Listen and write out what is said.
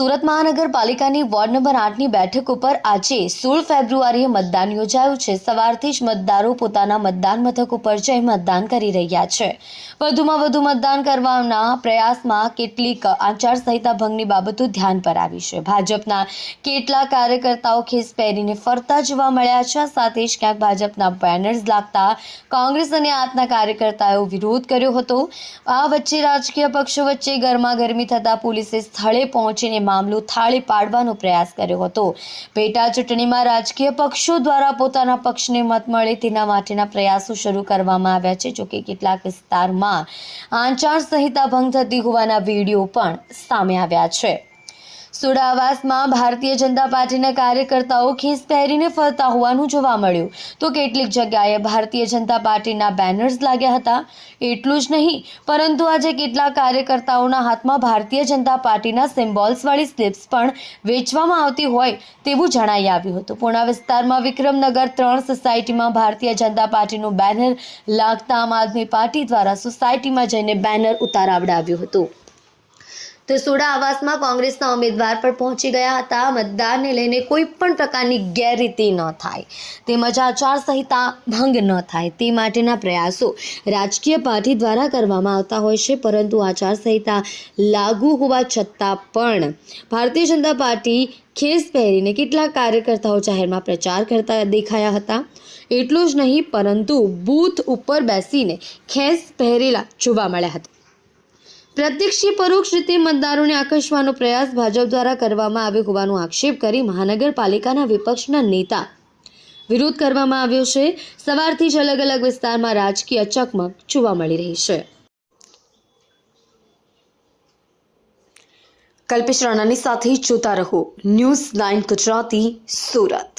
સુરત મહાનગરપાલિકાની ward number 8ની બેઠક ઉપર આજે 16 ફેબ્રુઆરીએ મતદાન યોજાયું છે। સવારથી જ મતદારો પોતાના મતદાન મથક ઉપર જઈ મતદાન કરી રહ્યા છે। વધુમાં વધુ મતદાન કરવાના પ્રયાસમાં કેટલીક આચારસંહિતા ભંગની બાબતો ધ્યાન પર આવી છે। ભાજપના કેટલાક કાર્યકર્તાઓ ખેસ પહેરીને ફરતા જોવા મળ્યા છે। સાથે જ ક્યાંક ભાજપના બેનર્સ લાગતા કોંગ્રેસ અને આપના કાર્યકર્તાઓએ વિરોધ કર્યો હતો। આ વચ્ચે રાજકીય પક્ષો વચ્ચે ગરમાગરમી થતા પોલીસે સ્થળે પહોંચીને મામલો થાળે પાડવાનો પ્રયાસ કર્યો હતો। પેટા ચૂંટણીમાં રાજકીય પક્ષો દ્વારા પોતાના પક્ષને મત મળે તેના માટેના પ્રયાસો શરૂ કરવામાં આવ્યા છે। જોકે કેટલાક વિસ્તારમાં આચારસંહિતા ભંગ થતી હોવાના વિડીયો પણ સામે આવ્યા છે। સુડા આવાસમાં ભારતીય જનતા પાર્ટીના કાર્યકર્તાઓ ખેસ પહેરીને ફરતા હોવાનું જોવા મળ્યું તો કેટલીક જગ્યાએ ભારતીય જનતા પાર્ટીના બેનર્સ લાગ્યા હતા। એટલું જ નહીં પરંતુ આજે કેટલાક કાર્યકર્તાઓના હાથમાં ભારતીય જનતા પાર્ટીના સિમ્બોલ્સવાળી સ્લિપ્સ પણ વેચવામાં આવતી હોય તેવું જણાઈ આવ્યું હતું। પૂર્ણા વિસ્તારમાં વિક્રમનગર 3 સોસાયટીમાં ભારતીય જનતા પાર્ટીનું બેનર લાગતા આમ આદમી પાર્ટી દ્વારા સોસાયટીમાં જઈને બેનર ઉતારાવડાવ્યું હતું। તો સુડા આવાસમાં કોંગ્રેસના ઉમેદવાર પર પહોંચી ગયા હતા। મતદાનને લઈને કોઈ પણ પ્રકારની ગેરરીતિ ન થાય તેમજ આચારસંહિતા ભંગ ન થાય તે માટેના પ્રયાસો રાજકીય પાર્ટી દ્વારા કરવામાં આવતા હોય છે। પરંતુ આચારસંહિતા લાગુ હોવા છતાં પણ ભારતીય જનતા પાર્ટી ખેસ પહેરીને કેટલાક કાર્યકર્તાઓ જાહેરમાં પ્રચાર કરતા દેખાયા હતા। એટલું જ નહીં પરંતુ બૂથ ઉપર બેસીને ખેસ પહેરેલા જોવા મળ્યા હતા। પ્રત્યક્ષ કે પરોક્ષ રીતે મતદારોને આકર્ષવાનો પ્રયાસ ભાજપ દ્વારા કરવામાં આવ્યો હોવાનો આક્ષેપ કરી મહાનગરપાલિકાના વિપક્ષના નેતા વિરોધ કરવામાં આવ્યો છે। સવારથી જ અલગ અલગ વિસ્તારમાં રાજકીય ચકમક જોવા મળી રહી છે। કલ્પેશ રાણાની સાથે જોતા રહો ન્યૂઝ 9 ગુજરાતી સુરત।